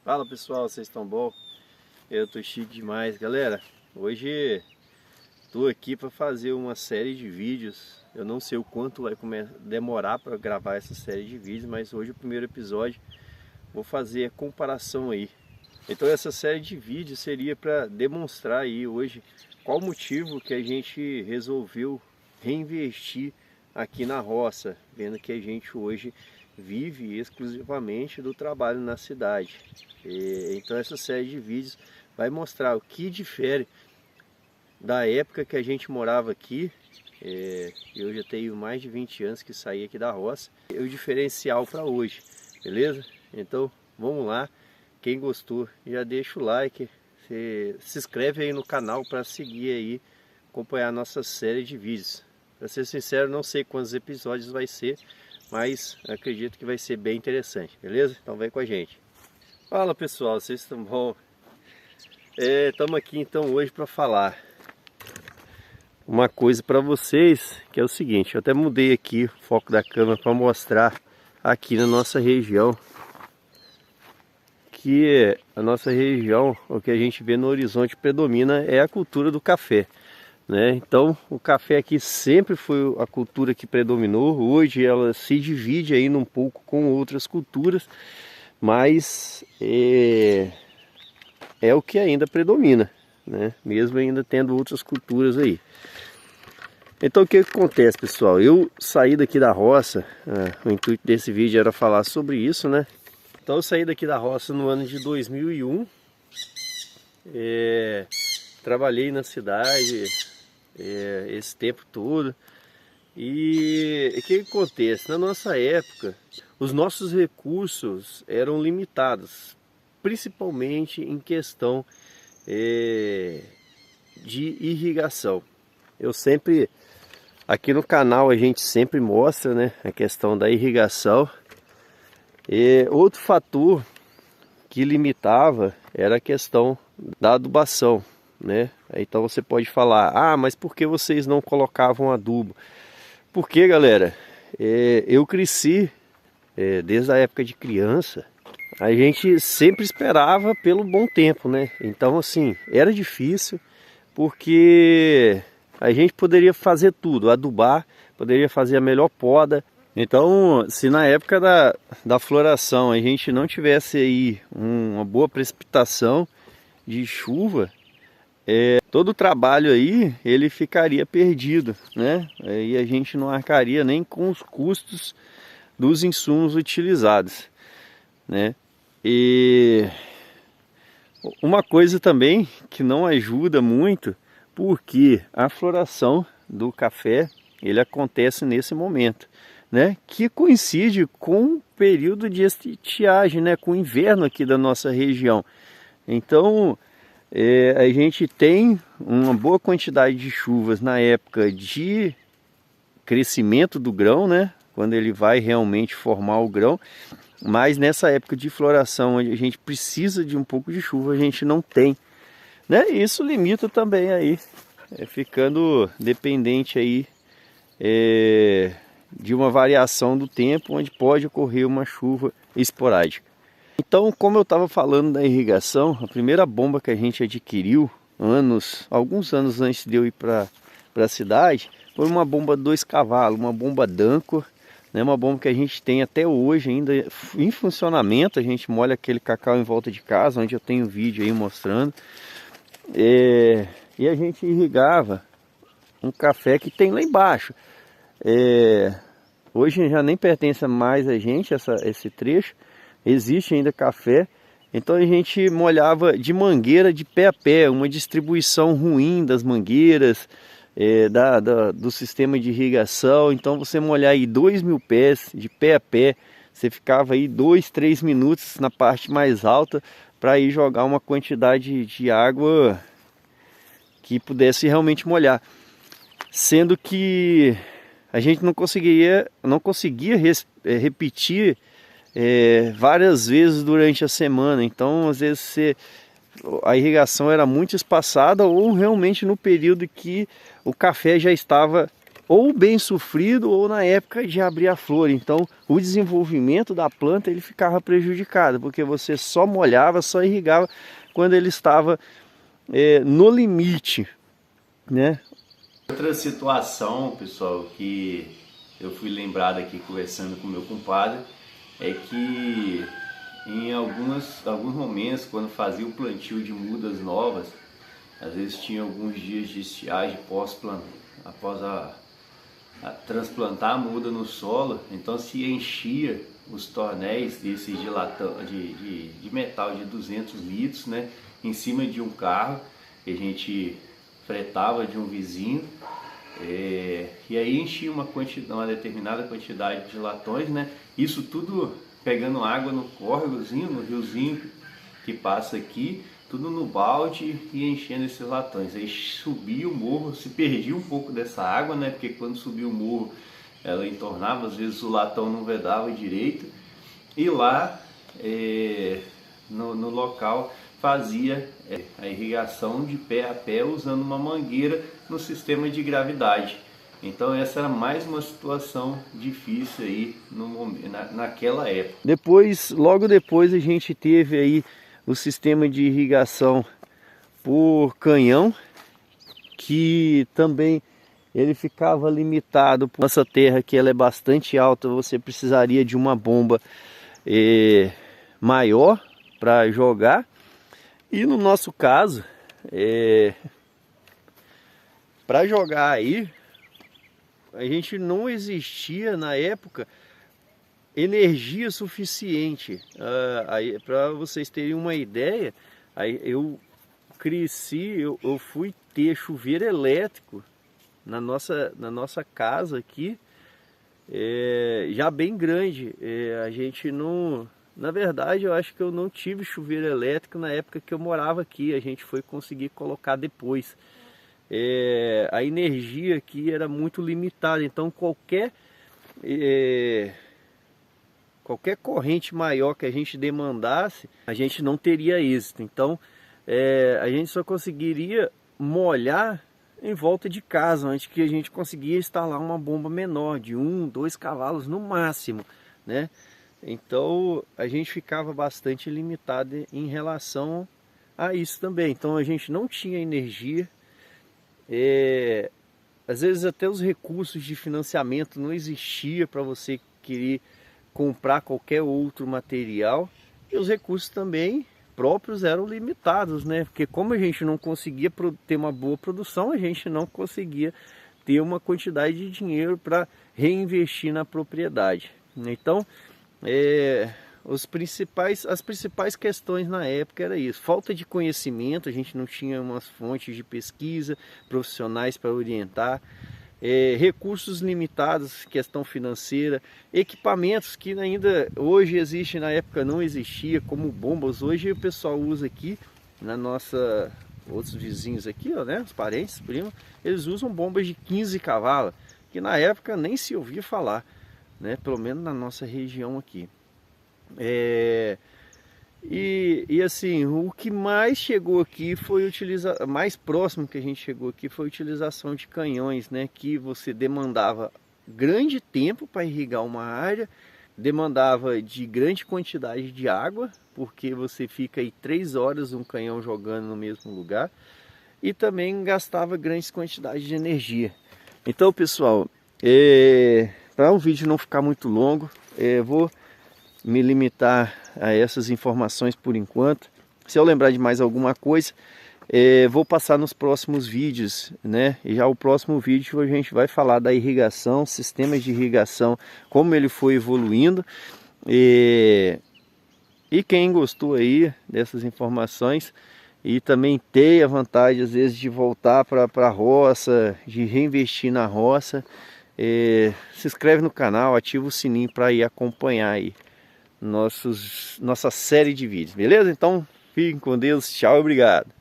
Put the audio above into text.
Fala pessoal, vocês estão bom? Eu tô chique demais, galera. Hoje tô aqui para fazer uma série de vídeos. Eu não sei o quanto vai demorar para gravar essa série de vídeos, mas hoje o primeiro episódio vou fazer a comparação aí. Então essa série de vídeos seria para demonstrar aí hoje qual o motivo que a gente resolveu reinvestir aqui na roça, vendo que a gente hoje vive exclusivamente do trabalho na cidade. Então essa série de vídeos vai mostrar o que difere da época que a gente morava aqui. Eu já tenho mais de 20 anos que saí aqui da roça, e o diferencial para hoje, beleza? Então vamos lá, quem gostou já deixa o like, se inscreve aí no canal para seguir aí, acompanhar a nossa série de vídeos. Para ser sincero, não sei quantos episódios vai ser, mas acredito que vai ser bem interessante, beleza? Então vem com a gente. Fala pessoal, vocês estão bom? Estamos aqui então hoje para falar uma coisa para vocês, que é o seguinte. Eu até mudei aqui o foco da câmera para mostrar aqui na nossa região, que a nossa região, o que a gente vê no horizonte predomina é a cultura do café, né? Então o café aqui sempre foi a cultura que predominou. Hoje ela se divide ainda um pouco com outras culturas, mas é o que ainda predomina, né? Mesmo ainda tendo outras culturas aí. Então o que acontece, pessoal? Eu saí daqui da roça, o intuito desse vídeo era falar sobre isso, né? Então eu saí daqui da roça no ano de 2001, trabalhei na cidade esse tempo todo. E o que acontece? Na nossa época, os nossos recursos eram limitados, principalmente em questão de irrigação. Eu sempre, aqui no canal a gente sempre mostra, né, a questão da irrigação. Outro fator que limitava era a questão da adubação, né? Então você pode falar, ah, mas por que vocês não colocavam adubo? Porque, galera, eu cresci desde a época de criança, a gente sempre esperava pelo bom tempo, né? Então assim, era difícil, porque a gente poderia fazer tudo, adubar, poderia fazer a melhor poda. Então, se na época da floração a gente não tivesse aí uma boa precipitação de chuva, todo o trabalho aí ele ficaria perdido, né? E a gente não arcaria nem com os custos dos insumos utilizados, né? E uma coisa também que não ajuda muito, porque a floração do café ele acontece nesse momento, né? Que coincide com o período de estiagem, né? Com o inverno aqui da nossa região. Então a gente tem uma boa quantidade de chuvas na época de crescimento do grão, né? Quando ele vai realmente formar o grão. Mas nessa época de floração, onde a gente precisa de um pouco de chuva, a gente não tem, né? E isso limita também aí, ficando dependente aí de uma variação do tempo, onde pode ocorrer uma chuva esporádica. Então, como eu estava falando da irrigação, a primeira bomba que a gente adquiriu alguns anos antes de eu ir para a cidade, foi uma bomba 2 cavalos, uma bomba Danco, né? Uma bomba que a gente tem até hoje ainda em funcionamento. A gente molha aquele cacau em volta de casa, onde eu tenho vídeo aí mostrando. E a gente irrigava um café que tem lá embaixo. Hoje já nem pertence mais a gente esse trecho. Existe ainda café, então a gente molhava de mangueira de pé a pé, uma distribuição ruim das mangueiras, do sistema de irrigação. Então você molhar aí 2.000 pés de pé a pé, você ficava aí 2, 3 minutos na parte mais alta para ir jogar uma quantidade de água que pudesse realmente molhar. Sendo que a gente não conseguia repetir várias vezes durante a semana. Então às vezes a irrigação era muito espaçada, ou realmente no período que o café já estava ou bem sofrido ou na época de abrir a flor. Então o desenvolvimento da planta ele ficava prejudicado, porque você só molhava, só irrigava quando ele estava no limite, né? Outra situação, pessoal, que eu fui lembrado aqui conversando com meu compadre, é que em alguns momentos, quando fazia o plantio de mudas novas, às vezes tinha alguns dias de estiagem após a transplantar a muda no solo, então se enchia os tonéis desses de metal de 200 litros, né, em cima de um carro que a gente fretava de um vizinho, e aí enchia uma determinada quantidade de latões, né, isso tudo pegando água no córregozinho, no riozinho que passa aqui, tudo no balde e enchendo esses latões. Aí subia o morro, se perdia um pouco dessa água, né? Porque quando subia o morro ela entornava, às vezes o latão não vedava direito. E lá no local fazia a irrigação de pé a pé usando uma mangueira no sistema de gravidade. Então essa era mais uma situação difícil aí naquela época. Logo depois a gente teve aí o sistema de irrigação por canhão, que também ele ficava limitado por nossa terra, que ela é bastante alta, você precisaria de uma bomba maior para jogar. E no nosso caso, para jogar aí, a gente não existia na época energia suficiente. Para vocês terem uma ideia, eu cresci, eu fui ter chuveiro elétrico na nossa casa aqui, já bem grande. A gente não, na verdade, eu acho que eu não tive chuveiro elétrico na época que eu morava aqui. A gente foi conseguir colocar depois. A energia aqui era muito limitada, então qualquer corrente maior que a gente demandasse, a gente não teria êxito. Então a gente só conseguiria molhar em volta de casa, antes que a gente conseguia instalar uma bomba menor, de 1, 2 cavalos no máximo, né? Então a gente ficava bastante limitado em relação a isso também. Então a gente não tinha energia, às vezes até os recursos de financiamento não existia para você querer comprar qualquer outro material, e os recursos também próprios eram limitados, né? Porque como a gente não conseguia ter uma boa produção, a gente não conseguia ter uma quantidade de dinheiro para reinvestir na propriedade. Então as principais questões na época era isso: falta de conhecimento, a gente não tinha umas fontes de pesquisa, profissionais para orientar, recursos limitados, questão financeira, equipamentos que ainda hoje existem, na época não existia, como bombas. Hoje o pessoal usa aqui, outros vizinhos aqui, ó, né, os parentes, primos, eles usam bombas de 15 cavalos, que na época nem se ouvia falar, né, pelo menos na nossa região aqui. E assim, o que mais chegou aqui foi mais próximo que a gente chegou aqui foi a utilização de canhões, né, que você demandava grande tempo para irrigar uma área, demandava de grande quantidade de água, porque você fica aí 3 horas um canhão jogando no mesmo lugar, e também gastava grandes quantidades de energia. Então, pessoal, para o vídeo não ficar muito longo, vou me limitar a essas informações por enquanto. Se eu lembrar de mais alguma coisa, vou passar nos próximos vídeos, né? E já o próximo vídeo a gente vai falar da irrigação, sistemas de irrigação, como ele foi evoluindo. E quem gostou aí dessas informações e também tem a vontade às vezes de voltar para a roça, de reinvestir na roça, se inscreve no canal, ativa o sininho para ir acompanhar aí nossa série de vídeos, beleza? Então fiquem com Deus, tchau, obrigado.